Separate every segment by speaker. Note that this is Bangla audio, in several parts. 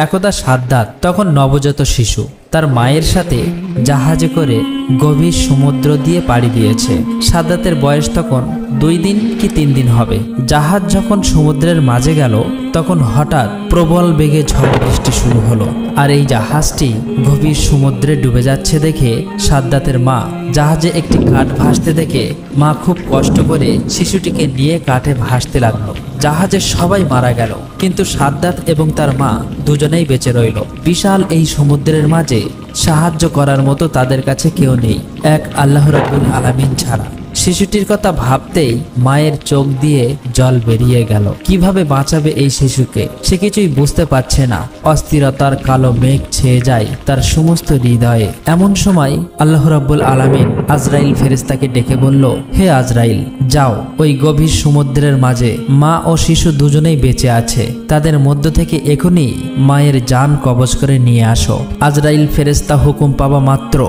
Speaker 1: একদা সাদ্দাত তখন নবজাত শিশু তার মায়ের সাথে জাহাজে করে গভীর সমুদ্র দিয়ে পাড়ি দিয়েছে। সাদ্দাতের বয়স তখন 2 দিন কি 3 দিন হবে। জাহাজ যখন সমুদ্রের মাঝে গেল তখন হঠাৎ প্রবল বেগে ঝড় বৃষ্টি শুরু হলো। আর এই জাহাজটি গভীর সমুদ্রে ডুবে যাচ্ছে দেখে সাদ্দাতের মা জাহাজে একটি কাঠ ভাসতে দেখে মা খুব কষ্ট করে শিশুটিকে নিয়ে কাঠে ভাসতে লাগলো। জাহাজের সবাই মারা গেল, কিন্তু সাদ্দাত এবং তার মা দুজনেই বেঁচে রইল। বিশাল এই সমুদ্রের মাঝে সাহায্য করার মতো তাদের কাছে কেউ নেই, এক আল্লাহ রাব্বুল আলামিন ছাড়া। শিশুটির কথা ভাবতেই মায়ের চোখ দিয়ে জল বেরিয়ে গেল। কিভাবে বাঁচাবে এই শিশুকে সে কিছুই বুঝতে পারছে না। অস্থিরতার কালো মেঘ ছেয়ে যায় তার সমস্ত হৃদয়ে। এমন সময় আল্লাহ রাব্বুল আলামিন আজরাইল ফেরেশতাকে ডেকে বলল, হে আজরাইল, যাও ওই গভীর সমুদ্রের মাঝে মা ও শিশু দুজনেই বেঁচে আছে, তাদের মধ্য থেকে এখনই মায়ের জান কবজ করে নিয়ে আসো। আজরাইল ফেরেশতা হুকুম পাওয়া মাত্র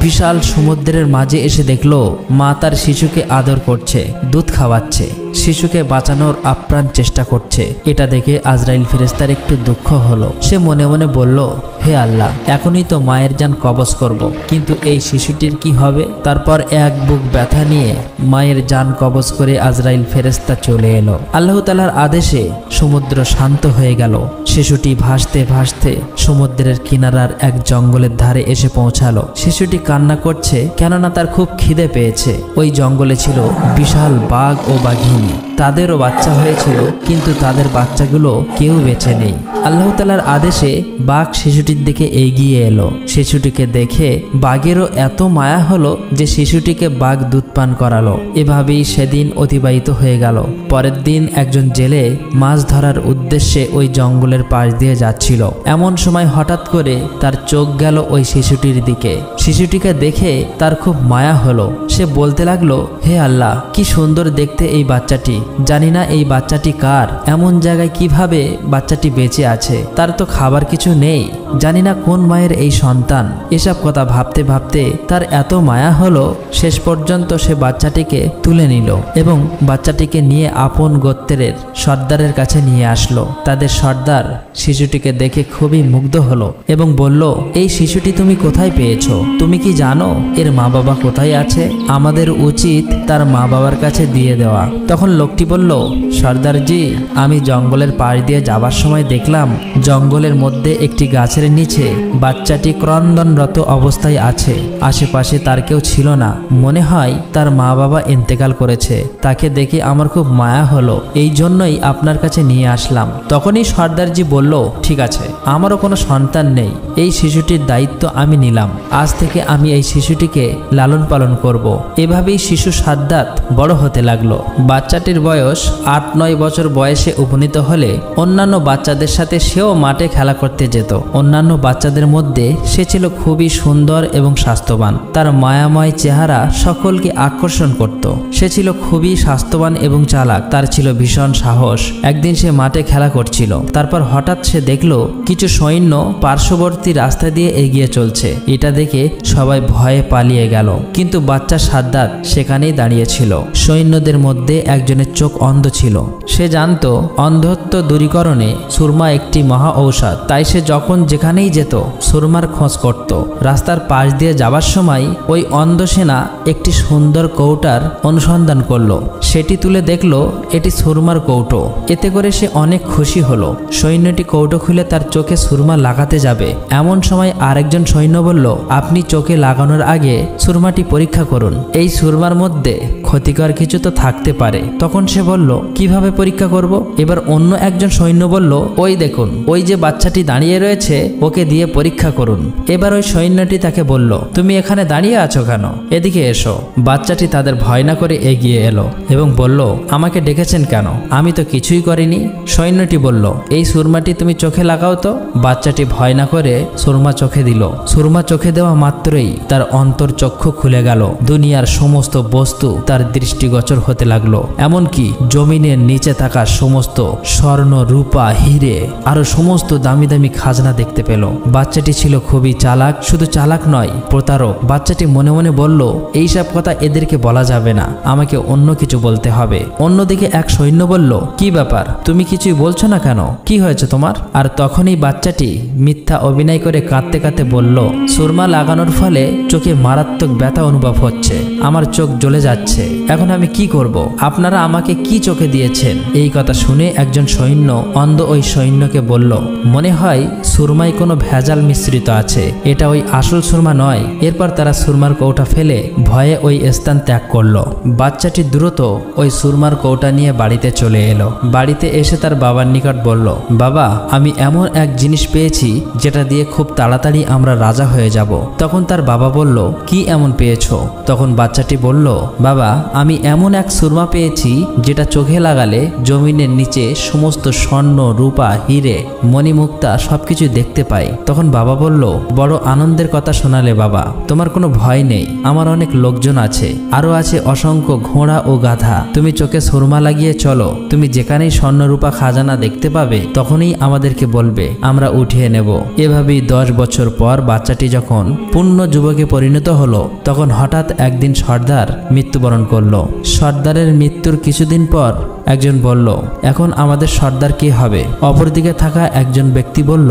Speaker 1: বিশাল সমুদ্রের মাঝে এসে দেখলো মা তার শিশুকে আদর করছে, দুধ খাওয়াচ্ছে, শিশুকে বাঁচানোর আপ্রাণ চেষ্টা করছে। এটা দেখে আজরাইল ফেরেশতার একটু দুঃখ হলো। সে মনে মনে বলল, হে আল্লাহ, এখনই তো মায়ের জান কবজ করব, কিন্তু এই শিশুটির কি হবে? তারপর এক বুক ব্যথা নিয়ে মায়ের জান কবজ করে আজরাইল ফেরেশতা চলে এলো। আল্লাহ তাআলার আদেশে সমুদ্র শান্ত হয়ে গেল। শিশুটি ভাসতে ভাসতে সমুদ্রের কিনারার এক জঙ্গলের ধারে এসে পৌঁছালো। শিশুটি কান্না করছে, কেননা তার খুব খিদে পেয়েছে। ওই জঙ্গলে ছিল বিশাল বাঘ ও বাঘিনী, তাদেরও বাচ্চা হয়েছিল, কিন্তু তাদের বাচ্চাগুলো কেউ বেঁচে নেই। আল্লাহ তাআলার আদেশে বাঘ শিশুটির দিকে এগিয়ে এলো। শিশুটিকে দেখে বাঘেরও এত মায়া হলো যে শিশুটিকে বাঘ দুধ পান করালো। এভাবেই সেদিন অতিবাহিত হয়ে গেল। পরের দিন একজন জেলে মাছ ধরার উদ্দেশ্যে ওই জঙ্গলের পাশ দিয়ে যাচ্ছিল। এমন সময় হঠাৎ করে তার চোখ গেল ওই শিশুটির দিকে। শিশুটিকে দেখে তার খুব মায়া হলো। সে বলতে লাগলো, হে আল্লাহ, কি সুন্দর দেখতে এই বাচ্চাটি, জানি না এই বাচ্চাটি কার, এমন জায়গায় কিভাবে বাচ্চাটি বেঁচে আছে, তার তো খাবার কিছু নেই, জানি না কোন মায়ের এই সন্তান। এসব কথা ভাবতে ভাবতে তার এত মায়া হলো, শেষ পর্যন্ত সে বাচ্চাটিকে তুলে নিল এবং বাচ্চাটিকে নিয়ে আপন গোত্রের সর্দারের কাছে নিয়ে আসলো। তাদের সর্দার শিশুটিকে দেখে খুবই মুগ্ধ হলো এবং বলল, এই শিশুটি তুমি কোথায় পেয়েছো? তুমি কি জানো এর মা বাবা কোথায় আছে? আমাদের উচিত তার মা বাবার কাছে দিয়ে দেওয়া। তখন লোকটি বলল, সর্দারজি, আমি জঙ্গলের পাশ দিয়ে যাবার সময় দেখলাম জঙ্গলের মধ্যে একটি গাছের নিচে বাচ্চাটি ক্রন্দনরত অবস্থায় আছে। আশেপাশে তার কেউ ছিল না, মনে হয় তার মা বাবা ইন্তেকাল করেছে। তাকে দেখে আমার খুব মায়া হলো, এই জন্যই আপনার কাছে নিয়ে আসলাম। তখনই সর্দারজি বলল, ঠিক আছে, আমারও কোনো সন্তান নেই, এই শিশুটির দায়িত্ব আমি নিলাম। আজ থেকে আমি এই শিশুটিকে লালন পালন করব। এভাবেই শিশু সাদ্দাত বড় হতে লাগলো। বাচ্চাটির বয়স 8-9 বছর বয়সে উপনীত হলে অন্যান্য বাচ্চাদের সাথে সেও মাঠে খেলা করতে যেত। অন্যান্য বাচ্চাদের মধ্যে সে ছিল খুবই সুন্দর এবং স্বাস্থ্যবান। তার মায়াময় চেহারা সকলকে আকর্ষণ করত। সে ছিল খুবই স্বাস্থ্যবান এবং চালাক। তার ছিল ভীষণ সাহস। একদিন সে মাঠে খেলা করছিল, তারপর হঠাৎ সে দেখলো কিছু সৈন্য পার্শ্ববর্তী রাস্তা দিয়ে এগিয়ে চলছে। এটা দেখে সবাই ভয়ে পালিয়ে গেল, কিন্তু বাচ্চা সাদ্দাত সেখানেই দাঁড়িয়েছিল। সৈন্যদের মধ্যে একজনের চোখ অন্ধ ছিল। সে জানতো অন্ধত্ব দূরীকরণে সুরমা একটি মহা ঔষধ, তাই সে যখন যেখানেই যেত সুরমার খোঁজ করত। রাস্তার পাশ দিয়ে যাবার সময় ওই অন্ধ সেনা একটি সুন্দর কৌটার অনুসন্ধান করলো। সেটি তুলে দেখলো এটি সুরমার কৌটো। এতে করে সে অনেক খুশি হলো। সৈন্যটি কৌটো খুলে তার চোখে সুরমা লাগাতে যাবে, এমন সময় আরেকজন সৈন্য বলল, আপনি চোখে লাগানোর আগে সুরমাটি পরীক্ষা করুন, এই সুরমার মধ্যে ক্ষতিকর কিছু তো থাকতে পারে। তখন সে বলল, কিভাবে পরীক্ষা করব? এবার অন্য একজন সৈন্য বলল, ওই দেখুন, ওই যে বাচ্চাটি দাঁড়িয়ে রয়েছে, ওকে দিয়ে পরীক্ষা করুন। এবার ওই সৈন্যটি তাকে বলল, তুমি এখানে দাঁড়িয়ে আছো কেন? এদিকে এসো। বাচ্চাটি তাদের ভয় না করে এগিয়ে এলো এবং বলল, আমাকে ডেকেছেন কেন? আমি তো কিছুই করিনি। সৈন্যটি বলল, এই সুরমাটি তুমি চোখে লাগাও তো। বাচ্চাটি ভয় না করে সুরমা চোখে দিল। সুরমা চোখে দেওয়া মাত্রই তার অন্তর চক্ষু খুলে গেল। দুনিয়ার সমস্ত বস্তু তার দৃষ্টিগোচর হতে লাগলো। এমনকি এমনকি জমিনের নিচে থাকা সমস্ত স্বর্ণ রূপা হিরে আরো সমস্ত দামি দামি খাজনা দেখতে পেল। বাচ্চাটি ছিল খুবই চালাক, শুধু চালাক নয় প্রতারক। বাচ্চাটি মনে মনে বলল, এইসব কথা এদেরকে বলা যাবে না, আমাকে অন্য কিছু বলতে হবে। অন্যদিকে এক সৈন্য বলল, কি ব্যাপার, তুমি কিছুই বলছো না কেন, কি হয়েছে তোমার? আর তখনই বাচ্চাটি মিথ্যা অভিনয় করে কাঁদতে কাঁদতে বলল, সুরমা লাগানোর ফলে চোখে মারাত্মক ব্যথা অনুভব হচ্ছে, আমার চোখ জ্বলে যাচ্ছে, এখন আমি কি করব? আপনারা আমাকে কি চোখে দিয়েছেন? এই কথা শুনে একজন সৈন্য অন্ধ ওই সৈন্যকে বলল, মনে হয় সুরমায় কোনো ভেজাল মিশ্রিত আছে, এটা ওই আসল সুরমা নয়। এরপর তারা সুরমার কৌটা ফেলে ভয়ে ওই স্থান ত্যাগ করলো। বাচ্চাটি দ্রুত ওই সুরমার কৌটা নিয়ে বাড়িতে চলে এলো। বাড়িতে এসে তার বাবার নিকট বলল, বাবা, আমি এমন এক জিনিস পেয়েছি যেটা দিয়ে খুব তাড়াতাড়ি আমরা রাজা হয়ে যাব। তখন তার বাবা বলল, কি এমন পেয়েছো? তখন বাচ্চাটি বলল, বাবা, আমি এমন এক সুরমা পেয়েছি যেটা চোখে লাগালে জমিনের নিচে সমস্ত স্বর্ণ রূপা হিরে মণিমুক্তা সবকিছু দেখতে পাই। তখন বাবা বলল, বড় আনন্দের কথা শোনালে বাবা, তোমার কোনো ভয় নেই, আমার অনেক লোকজন আছে, আরো আছে অসংখ্য ঘোড়া ও গাধা, তুমি চোখে সুরমা লাগিয়ে চলো, তুমি যেখানেই স্বর্ণরূপা খাজানা দেখতে পাবে তখনই আমাদেরকে বলবে, আমরা উঠিয়ে নেব। এভাবেই 10 বছর পর বাচ্চাটি যখন পূর্ণ যুবকে পরিণত হলো, তখন হঠাৎ একদিন সর্দার মৃত্যুবরণ করলো। সর্দারের মৃত্যুর কিছুদিন পর একজন বলল, এখন আমাদের সর্দার কে হবে? অপরদিকে থাকা একজন ব্যক্তি বলল,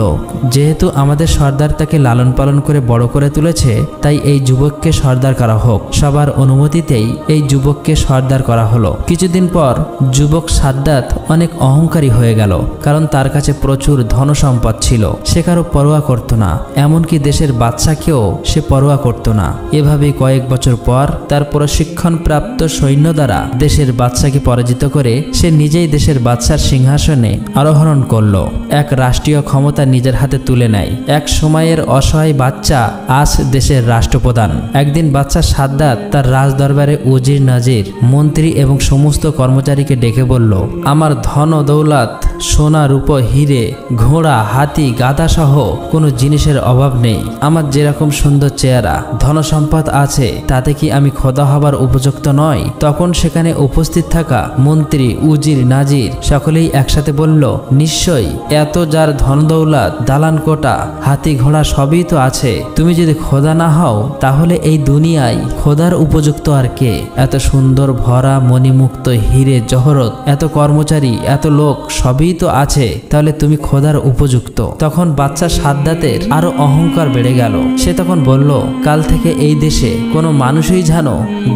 Speaker 1: যেহেতু আমাদের সর্দার তাকে লালন পালন করে বড় করে তুলেছে, তাই এই যুবককে সর্দার করা হোক। সবার অনুমতিতেই এই যুবককে সর্দার করা হলো। কিছুদিন পর যুবক সাদ্দাত অনেক অহংকারী হয়ে গেল, কারণ তার কাছে প্রচুর ধনসম্পদ ছিল। সে কারো পরোয়া করত না, এমনকি দেশের বাদশাকেও সে পরোয়া করত না। এভাবেই কয়েক বছর পর তার প্রশিক্ষণপ্রাপ্ত সৈন্য দ্বারা দেশের বাদশাকে পরাজিত করে সে নিজেই দেশের বাদশার সিংহাসনে আরোহণ করল। এক রাষ্ট্রীয় ক্ষমতা নিজের হাতে তুলে নেয়। এক সময়ের অসহায় বাচ্চা আজ দেশের রাষ্ট্রপ্রধান। একদিন বাদশা সাদ্দাত তার রাজদরবারে উজির নাজির মন্ত্রী এবং সমস্ত কর্মচারীকে ডেকে বলল, আমার ধন দৌলত সোনা রূপ হিরে ঘোড়া হাতি গাধা সহ কোনো জিনিসের অভাব নেই। আমার যেরকম সুন্দর চেহারা ধনসম্পদ আছে, তাতে কি আমি খোদা হবার উপযুক্ত নয়? তখন সেখানে উপস্থিত থাকা মন্ত্রী উজির নাজির সকলেই একসাথে বলল, নিশ্চয়ই, এত যার ধন দৌলত দালান কোটা হাতি ঘোড়া সবই তো আছে, তুমি যদি খোদা না হও তাহলে এই দুনিয়ায় খোদার উপযুক্ত আর কে? এত সুন্দর ভরা মণিমুক্ত হিরে জহরত, এত কর্মচারী, এত লোক সবই তো আছে, তাহলে তুমি খোদার উপযুক্ত। তখন বাচ্চা সাদ্দাতের আরো অহংকার বেড়ে গেল। সে তখন বলল, কাল থেকে এই দেশে কোনো মানুষই যেন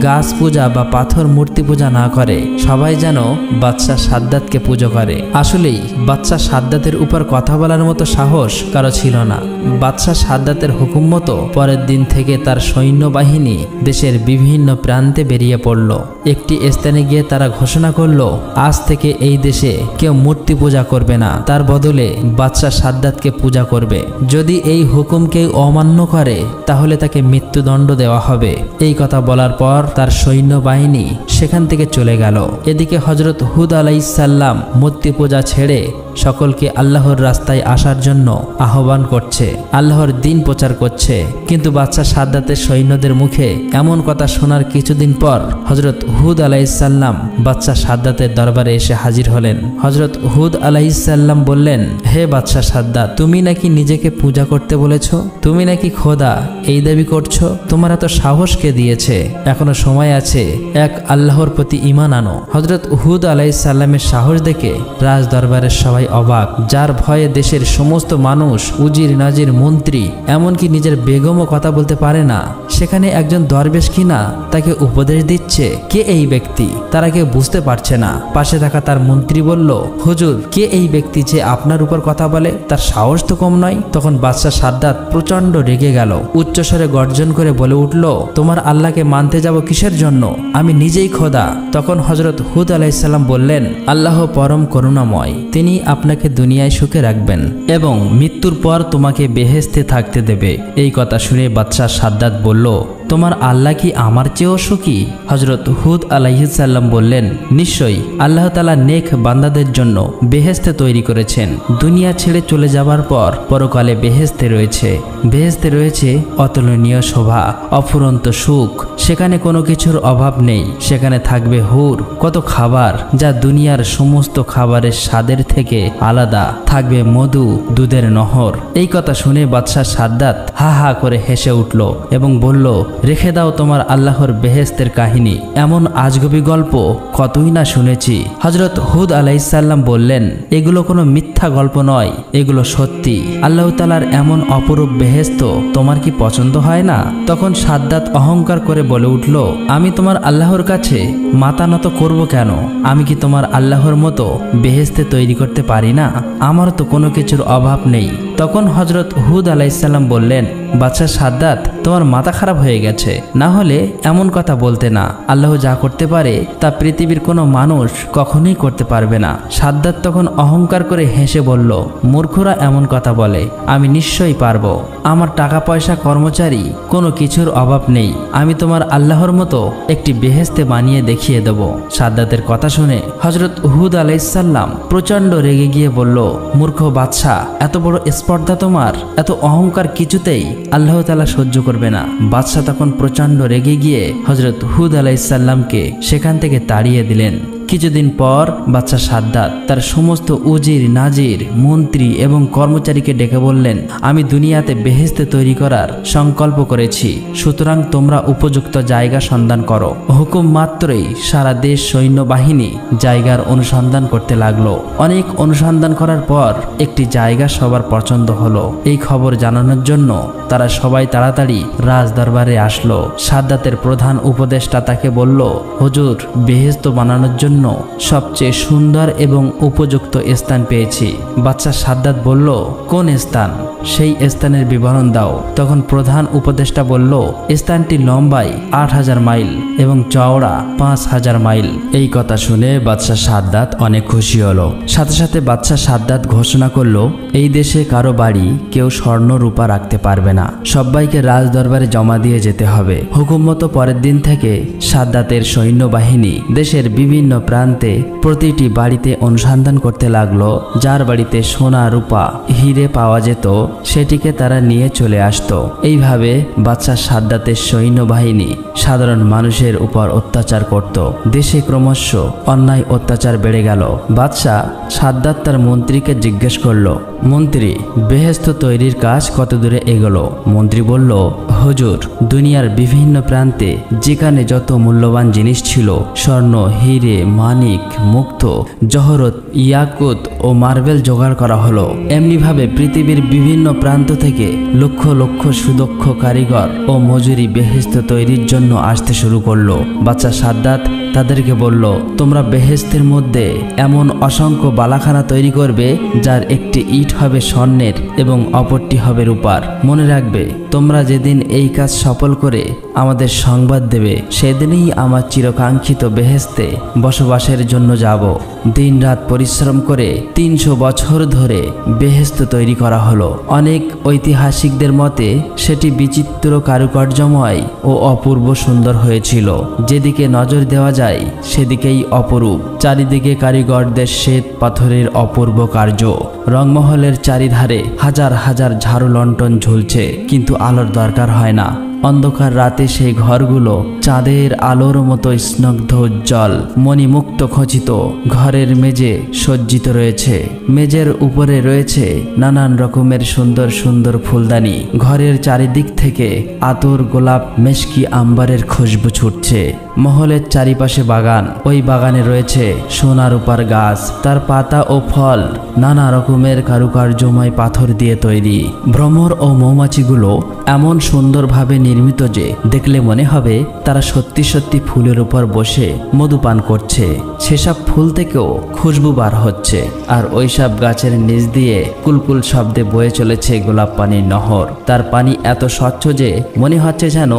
Speaker 1: গাছ পূজা বা পাথর মূর্তি পূজা না করে, সবাই যেন বাচ্চা সাদ্দাতকে পুজো করে। আসলেই বাচ্চা সাদ্দাতের উপর কথা বলার মতো সাহস কারো ছিল না। বাচ্চা সাদ্দাতের হুকুম মতো পরের দিন থেকে তার সৈন্যবাহিনী দেশের বিভিন্ন প্রান্তে বেরিয়ে পড়ল। একটি স্থানে গিয়ে তারা ঘোষণা করল, আজ থেকে এই দেশে কেউ মূর্তি পূজা করবে না, তার বদলে বাচ্চা সাদ্দাতকে পূজা করবে। যদি এই হুকুম কেউ অমান্য করে তাহলে তাকে মৃত্যুদণ্ড দেওয়া হবে। এই কথা বলার পর তার সৈন্যবাহিনী সেখান থেকে চলে গেল। এদিকে হযরত হুদ আলাইহিস সালাম মূর্তি পূজা ছেড়ে সকলকে আল্লাহর রাস্তায় আসার জন্য আহ্বান করছে, আল্লাহর দ্বীন প্রচার করছে। কিন্তু বাচ্চা সাদ্দাতের সৈন্যদের মুখে এমন কথা শোনার কিছুদিন পর হযরত হুদ আলাইহিস সালাম বাচ্চা সাদ্দাতের দরবারে এসে হাজির হলেন। হযরত হুদ আলাইহিস সালাম বললেন, হে বাচ্চা সাদ্দাত, তুমি নাকি নিজেকে পূজা করতে বলেছো, তুমি নাকি খোদা এই দাবি করছো, তোমার এত সাহস কে দিয়েছে? এখনো সময় আছে, এক আল্লাহর প্রতি ঈমান আনো। হযরত হুদ আলাইহিস সালামের সাহস দেখে রাজ দরবারের সবাই অবাক, যার ভয়ে দেশের সমস্ত মানুষ উজির নাজির মন্ত্রী এমনকি নিজের বেগমও কথা বলতে পারে না, সেখানে একজন দরবেশ কিনা তাকে উপদেশ দিচ্ছে। কে এই ব্যক্তি? তারা কেউ বুঝতে পারছে না। পাশে থাকা তার মন্ত্রী বলল, হুজুর, কে এই ব্যক্তি যে আপনার উপর কথা বলে? তার সাহস তো কম নয়। তখন বাদশা সাদ্দাত প্রচন্ড রেগে গেল, উচ্চস্বরে গর্জন করে বলে উঠল, তোমার আল্লাহকে মানতে যাব কিসের জন্য? আমি নিজেই খোদা। তখন হযরত হুদ আলাইহিস সালাম বললেন, আল্লাহ পরম করুণাময়, তিনি আপনাকে দুনিয়ায় সুখে রাখবেন এবং মৃত্যুর পর তোমাকে বেহেশতে থাকতে দেবে। এই কথা শুনে বাদশা সাদ্দাত বলল, তোমার আল্লাহ কি আমার চেয়েও সুখী? হযরত হুদ আলাইহিস সালাম বললেন, নিশ্চয়ই আল্লাহ তাআলা নেক বান্দাদের জন্য বেহেশতে তৈরি করেছেন। দুনিয়া ছেড়ে চলে যাবার পর পরকালে বেহেশতে রয়েছে অতুলনীয় শোভা, অফুরন্ত সুখ। সেখানে কোনো কিছুর অভাব নেই। সেখানে থাকবে হুর, কত খাবার যা দুনিয়ার সমস্ত খাবারের স্বাদের থেকে আলাদা। থাকবে মধু, দুধের নহর। এই কথা শুনে বাদশাহ সাদ্দাত হা হা করে হেসে উঠল এবং বলল, রেখে দাও তোমার আল্লাহর বেহেশতের কাহিনী। এমন আজগবি গল্প কতই না শুনেছি। হযরত হুদ আলাইহিস সালাম বললেন, এগুলো কোনো মিথ্যা গল্প নয়, এগুলো সত্যি। আল্লাহ তাআলার এমন অপরূপ বেহেশত তোমার কি পছন্দ হয় না? তখন সাদ্দাত অহংকার করে বলে উঠল, আমি তোমার আল্লাহর কাছে মাথা নত করব কেন? আমি কি তোমার আল্লাহর মতো বেহেশতে তৈরি করতে পারি না? আমার তো কোনো কিছুর অভাব নেই। তখন হযরত হুদ আলাইহিস সালাম বললেন, বাদশাহ সাদ্দাত, তোমার মাথা খারাপ হয়ে গেছে। না হলে এমন কথা বলতে না। আল্লাহ যা করতে পারে তা পৃথিবীর কোনো মানুষ কখনোই করতে পারবে না। সাদ্দাত তখন অহংকার করে হেসে বলল, মূর্খরা এমন কথা বলে, আমি নিশ্চয়ই পারবো। আমার টাকা পয়সা, কর্মচারী, কোনো কিছুর অভাব নেই। আমি তোমার আল্লাহর মতো একটি বেহেশতে বানিয়ে দেখিয়ে দেব। সাদ্দাতের কথা শুনে হযরত হুদ আলাইহিস সালাম প্রচণ্ড রেগে গিয়ে বলল, মূর্খ বাদশা, এত বড় স্পর্ধা তোমার, এত অহংকার কিছুতেই আল্লাহ তাআলা সহ্য করবে না। বাদশা তখন প্রচণ্ড রেগে গিয়ে হযরত হুদ আলাইহিস সালামকে সেখান থেকে তাড়িয়ে দিলেন। কিছুদিন পর বাদশাহ সাদ্দাত তার সমস্ত উজির, নাজির, মন্ত্রী এবং কর্মচারীকে ডেকে বললেন, আমি দুনিয়াতে বেহেশতে তৈরি করার সংকল্প করেছি। সুতরাং তোমরা উপযুক্ত জায়গা সন্ধান করো। হুকুম মাত্রই সারা দেশ সৈন্যবাহিনী জায়গার অনুসন্ধান করতে লাগলো। অনেক অনুসন্ধান করার পর একটি জায়গা সবার পছন্দ হলো। এই খবর জানানোর জন্য তারা সবাই তাড়াতাড়ি রাজ দরবারে আসলো। সাদ্দাতের প্রধান উপদেষ্টা তাকে বলল, হুজুর, বেহেশত বানানোর জন্য সবচেয়ে সুন্দর এবং উপযুক্ত স্থান পেয়েছি। বাদশাহ সাদ্দাত বলল, কোন স্থান? সেই স্থানের বিবরণ দাও। তখন প্রধান উপদেষ্টা বলল, স্থানটি লম্বায় ৮,০০০ মাইল এবং চওড়া ৫,০০০ মাইল। এই কথা শুনে বাদশাহ সাদ্দাত অনেক খুশি হলো। সাথে সাথে বাদশাহ সাদ্দাত ঘোষণা করলো, এই দেশে কারো বাড়ি কেউ স্বর্ণ রূপা রাখতে পারবে না। সবাইকে রাজ দরবারে জমা দিয়ে যেতে হবে। হুকুম মতো পরের দিন থেকে সাদ্দাতের সৈন্যবাহিনী দেশের বিভিন্ন প্রান্তে প্রতিটি বাড়িতে অনুসন্ধান করতে লাগলো। যার বাড়িতে সোনা, রূপা, হিরে পাওয়া যেত সেটিকে তারা নিয়ে চলে আসতো। এইভাবে বাদশাহ সাদ্দাতের সৈন্যবাহিনী সাধারণ মানুষের উপর অত্যাচার করত। দেশে ক্রমশ অন্যায় অত্যাচার বেড়ে গেল। বাদশাহ সাদ্দাত তার মন্ত্রীকে জিজ্ঞেস করলো, মন্ত্রী, বেহেশত তৈরির কাজ কত দূরে এগোলো? মন্ত্রী বলল, হুজুর, দুনিয়ার বিভিন্ন প্রান্তে যেখানে যত মূল্যবান জিনিস ছিল, স্বর্ণ, হিরে, মানিক, মুক্ত, জহরত, ইয়াকুত ও মার্বেল জোগাড় করা হলো। এমনিভাবে পৃথিবীর বিভিন্ন প্রান্ত থেকে লক্ষ লক্ষ সুদক্ষ কারিগর ও মজুরি বেহেশত তৈরির জন্য আসতে শুরু করলো। বাদশাহ সাদ্দাত তাদেরকে বলল, তোমরা বেহেশতের মধ্যে এমন অসংখ্য বালাখানা তৈরি করবে যার একটি ইট হবে স্বর্ণের এবং অপরটি হবে রূপার। মনে রাখবে, তোমরা যেদিন এই কাজ সফল করে আমাদের সংবাদ দেবে, সেদিনই আমার চিরকাঙ্ক্ষিত বেহেশতে বসবাসের জন্য যাব। দিন রাত পরিশ্রম করে ৩০০ বছর ধরে বেহেশত তৈরি করা হলো। অনেক ঐতিহাসিকদের মতে সেটি বিচিত্র কারুকার্যময় ও অপূর্ব সুন্দর হয়েছিল। যেদিকে নজর দেওয়া যায় সেদিকেই অপরূপ। চারিদিকে কারিগরদের শ্বেত পাথরের অপূর্ব কার্য। রংমহলের চারিধারে হাজার হাজার ঝাড়ু লণ্ঠন ঝুলছে, কিন্তু আলোর দরকার হয় না। অন্ধকার রাতে সেই ঘরগুলো চাঁদের আলোর মতো স্নিগ্ধ উজ্জ্বল। মণিমুক্ত খচিত ঘরের মেঝে সজ্জিত রয়েছে। মেঝের উপরে রয়েছে নানান রকমের সুন্দর সুন্দর ফুলদানি। ঘরের চারিদিক থেকে আতর, গোলাপ, মেশকি, আম্বারের খুশবু ছুটছে। মহলের চারিপাশে বাগান। ওই বাগানে রয়েছে সোনা রূপার গাছ। তার পাতা ও ফল নানা রকমের কারুকার্যময় পাথর দিয়ে তৈরি। ভ্রমর ও মৌমাছিগুলো এমন সুন্দরভাবে নির্মিত যে দেখলে মনে হবে তারা সত্যি সত্যি ফুলের উপর বসে মধু পান করছে। সেসব ফুল থেকেও খুশবু বার হচ্ছে। আর ওইসব গাছের নিচ দিয়ে কুলকুল শব্দে বয়ে চলেছে গোলাপ পানির নহর। তার পানি এত স্বচ্ছ যে মনে হচ্ছে যেন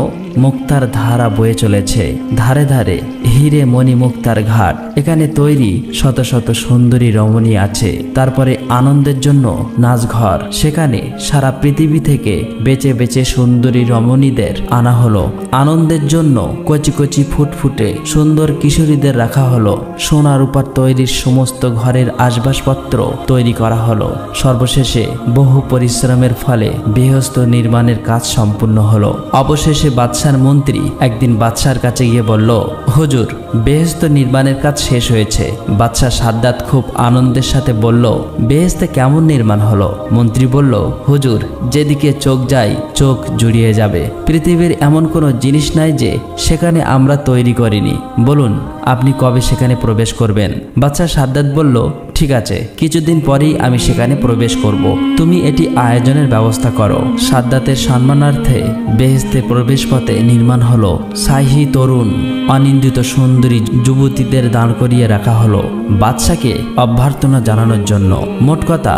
Speaker 1: মুক্তার ধারা বয়ে চলেছে, ধারে ধারে হিরে মণি মুক্তার ঘাট। এখানে তৈরি শত শত সুন্দরী রমণী আছে। তারপরে আনন্দের জন্য নাচঘর, সেখানে সারা পৃথিবী থেকে বেচে বেচে সুন্দরী রমণীদের আনা হলো। আনন্দের জন্য কচি কচি ফুটফুটে সুন্দর কিশোরীদের রাখা হলো। সোনার উপর তৈরির সমস্ত ঘরের আসবাবপত্র তৈরি করা হলো। সর্বশেষে বহু পরিশ্রমের ফলে বেহেশত নির্মাণের কাজ সম্পূর্ণ হলো। অবশেষে বাদশার মন্ত্রী একদিন বাদশার কাছে গিয়ে বলল, হুজুর, বেহেশত নির্মাণের কাজ শেষ হয়েছে। বাদশাহ সাদ্দাত খুব আনন্দের সাথে বলল, বেহেশতে কেমন নির্মাণ হলো? মন্ত্রী বলল, হুজুর, যেদিকে চোখ যায় চোখ জুড়িয়ে যাবে। পৃথিবীর এমন কোনো জিনিস নাই যে সেখানে আমরা তৈরি করিনি। বলুন, আপনি কবে সেখানে প্রবেশ করবেন? বাদশাহ সাদ্দাত বলল, ঠিক আছে, কিছুদিন পরেই আমি সেখানে প্রবেশ করব। তুমি এটি আয়োজনের ব্যবস্থা করো। সাদ্দাতের সম্মানার্থে বেহেশতে প্রবেশ পথে নির্মাণ হলো শাহী তরুণ অনিন্দিত সুন্দরী যুবতীদের দাঁড় করিয়ে রাখা হলো বাদশাকে অভ্যর্থনা জানানোর জন্য। মোট কথা,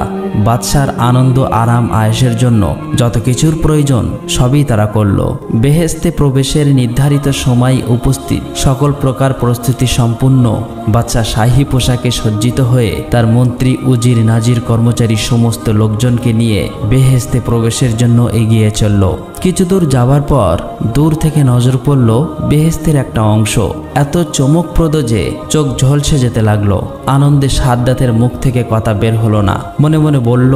Speaker 1: বাদশার আনন্দ আরাম আয়েশের জন্য যত কিছুর প্রয়োজন সবই তারা করল। বেহেশতে প্রবেশের নির্ধারিত সময় উপস্থিত, সকল প্রকার প্রস্তুতি সম্পূর্ণ। বাদশা শাহী পোশাকে সজ্জিত হয়ে তার মন্ত্রী, উজির, নাজির, কর্মচারী সমস্ত লোকজনকে নিয়ে বেহেশতে প্রবেশের জন্য এগিয়ে চলল। কিছু দূর যাবার পর দূর থেকে নজর পড়ল বেহেশতের একটা অংশ এত চমকপ্রদ যে চোখ ঝলসে যেতে লাগলো। আনন্দে সাদ্দাতের মুখ থেকে কথা বের হলো না। মনে মনে বলল,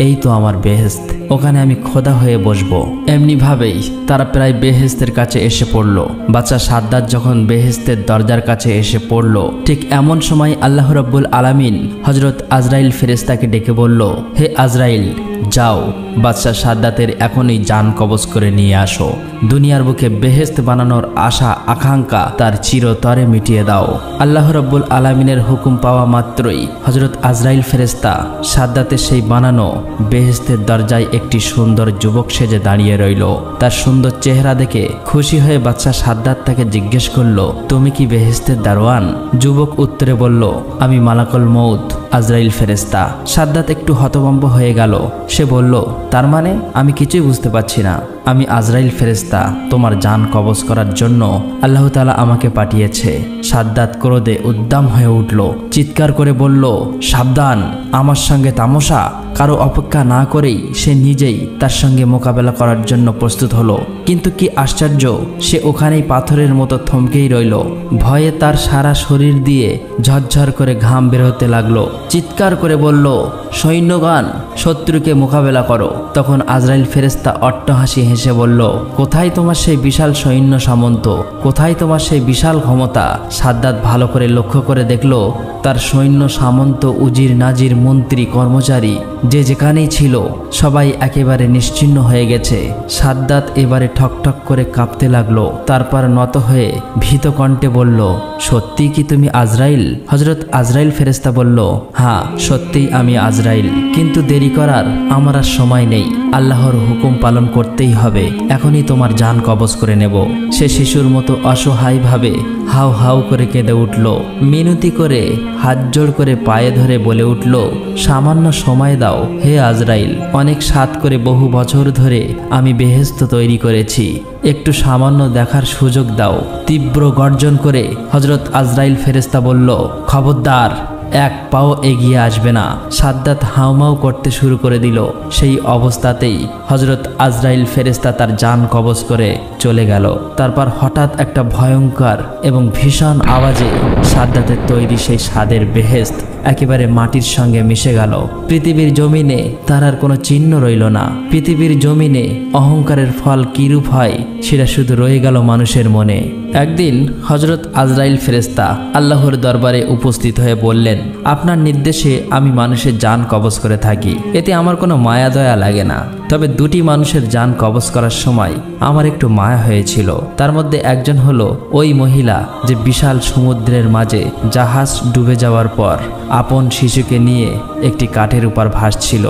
Speaker 1: এই তো আমার বেহেশত, ওখানে আমি খোদা হয়ে বসবো। এমনি ভাবেই তারা প্রায় বেহেশতের কাছে এসে পড়ল। বাদশা সাদ্দাত যখন বেহেশতের দরজার কাছে এসে পড়ল, ঠিক এমন সময় আল্লাহ রাব্বুল আলামিন হযরত আজরাইল ফেরেশতাকে ডেকে বলল, হে আজরাইল, যাও, বাদশা সাদ্দাতের এখনই জান কবজ করে নিয়ে আসো। দুনিয়ার বুকে বেহেশত বানানোর আশা আকাঙ্ক্ষা তার চিরতরে মিটিয়ে দাও। আল্লাহ রাব্বুল আলামিনের হুকুম পাওয়া মাত্রই হযরত আজরাইল ফেরেশতা সাদ্দাতের সেই বানানো বেহেশতের দরজায় একটি সুন্দর যুবক সেজে দাঁড়িয়ে রইল। তার সুন্দর চেহারা দেখে খুশি হয়ে বাদশা সাদ্দাত তাকে জিজ্ঞেস করল, তুমি কি বেহেশতের দারোয়ান? যুবক উত্তরে বলল, আমি মালাকুল মউত আজরাইল ফেরেশতা। সাদ্দাত একটু হতভম্ব হয়ে গেল। সে বলল, তার মানে? আমি কিছুই বুঝতে পারছি না। আমি আজরাইল ফেরেশতা, তোমার জান কবজ করার জন্য আল্লাহ তাআলা আমাকে পাঠিয়েছে। সাদ্দাত ক্রোধে উদ্দাম হয়ে উঠল, চিৎকার করে বলল, সাবধান, আমার সঙ্গে তামাশা। কারো অপেক্ষা না করেই সে নিজেই তার সঙ্গে মোকাবেলা করার জন্য প্রস্তুত হলো। কিন্তু কি আশ্চর্য, সে ওখানেই পাথরের মতো থমকেই রইল। ভয়ে তার সারা শরীর দিয়ে ঝরঝর করে ঘাম বের হতে লাগলো। চিৎকার করে বলল, সৈন্যগণ, শত্রুকে মোকাবেলা করো। তখন আজরাইল ফেরেশতা অট্টহাসি হেসে বলল, কোথায় তোমার সেই বিশাল সৈন্য সামন্ত? কোথায় তোমার সেই বিশাল ক্ষমতা? সাদ্দাত ভালো করে লক্ষ্য করে দেখল, তার সৈন্য সামন্ত, উজির, নাজির, মন্ত্রী, কর্মচারী যে যেখানেই ছিল সবাই একেবারে নিশ্চিহ্ন হয়ে গেছে। সাদ্দাত এবারে ঠকঠক করে কাঁপতে লাগলো। তারপর নত হয়ে ভীত কণ্ঠে বলল, সত্যি কি তুমি আজরাইল? হযরত আজরাইল ফেরেশতা বলল, হ্যাঁ, সত্যিই আমি আজরাইল, কিন্তু দেরি করার আমার আর সময় নেই। আল্লাহর হুকুম পালন করতেই হবে। এখনই তোমার জান কবজ করে নেব। সে শিশুর মতো অসহায়ভাবে হাউ হাউ করে কেঁদে উঠল। মিনতি করে হাত জোড় করে পায়ে ধরে বলে উঠল, সামান্য সময় দাও হে আজরাইল। অনেক সাধ করে বহু বছর ধরে আমি বেহেশত তৈরি করেছি, একটু সামান্য দেখার সুযোগ দাও। তীব্র গর্জন করে হযরত আজরাইল ফেরেশতা বলল, খবরদার, এক পাও এগিয়ে আসবে না। সাদ্দাত হাউমাউ করতে শুরু করে দিল। সেই অবস্থাতেই হযরত আজরাইল ফেরেশতা তার জান কবজ করে চলে গেল। তারপর হঠাৎ একটা ভয়ঙ্কর এবং ভীষণ আওয়াজে সাদ্দাতের তৈরি সেই স্বাদের বেহেশত একেবারে মাটির সঙ্গে মিশে গেল। পৃথিবীর জমিনে তার আর কোনো চিহ্ন রইল না। পৃথিবীর জমিনে অহংকারের ফল কিরূপ হয় সেটা শুধু রয়ে গেল মানুষের মনে। একদিন হযরত আজরাইল ফেরেশতা আল্লাহর দরবারে উপস্থিত হয়ে বললেন, আপনার নির্দেশে আমি মানুষের জান কবজ করে থাকি, এতে আমার কোনো মায়া দয়া লাগে না। তবে দুটি মানুষের জান কবজ করার সময় আমার একটু মায়া হয়েছিল। তার মধ্যে একজন হলো ওই মহিলা যে বিশাল সমুদ্রের মাঝে জাহাজ ডুবে যাওয়ার পর আপন শিশুকে নিয়ে একটি কাঠের উপর ভাসছিল,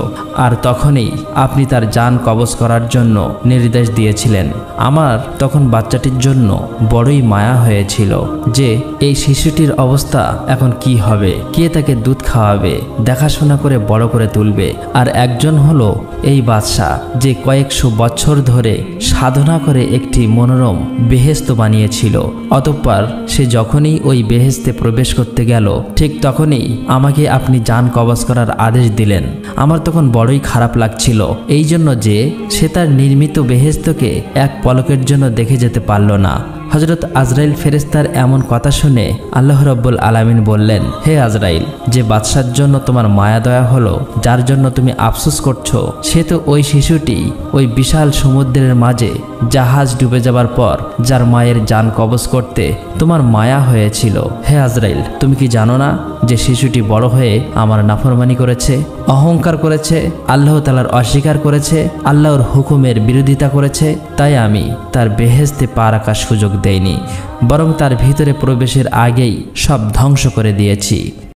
Speaker 1: আর তখনই আপনি তার জান কবজ করার জন্য নির্দেশ দিয়েছিলেন। আমার তখন বাচ্চাটির জন্য বড়ই মায়া হয়েছিল যে এই শিশুটির অবস্থা এখন কি হবে, কে তাকে দুধ খাওয়াবে, দেখাশোনা করে বড় করে তুলবে। আর একজন হলো এই বাদশাহ, যে কয়েকশো বছর ধরে সাধনা করে একটি মনোরম বেহেশত বানিয়েছিল। অতঃপর সে যখনই ওই বেহেশতে প্রবেশ করতে গেল, ঠিক তখনই আমাকে আপনি জান কবজ করার আদেশ দিলেন। আমার তখন বড়ই খারাপ লাগছিল, এই জন্য যে সে তার নির্মিত বেহেশতকে এক পলকের জন্য দেখে যেতে পারল না। হযরত আজরাইল ফেরেশতার এমন কথা শুনে আল্লাহ রাব্বুল আলামিন বললেন, হে আজরাইল, যে বাদশার জন্য তোমার মায়া দয়া হলো, যার জন্য তুমি আফসোস করছো, সে তো ওই শিশুটি ওই বিশাল সমুদ্রের মাঝে জাহাজ ডুবে যাবার পর যার মায়ের জান কবজ করতে তোমার মায়া হয়েছিল। হে আজরাইল, তুমি কি জানো না যে শিশুটি বড় হয়ে আমার নাফরমানি করেছে, অহংকার করেছে, আল্লাহ তাআলার অস্বীকার করেছে, আল্লাহর হুকুমের বিরোধিতা করেছে। তাই আমি তার বেহেশতে পা রাখার সুযোগ দেইনি, বরং তার ভিতরে প্রবেশের আগেই সব ধ্বংস করে দিয়েছি।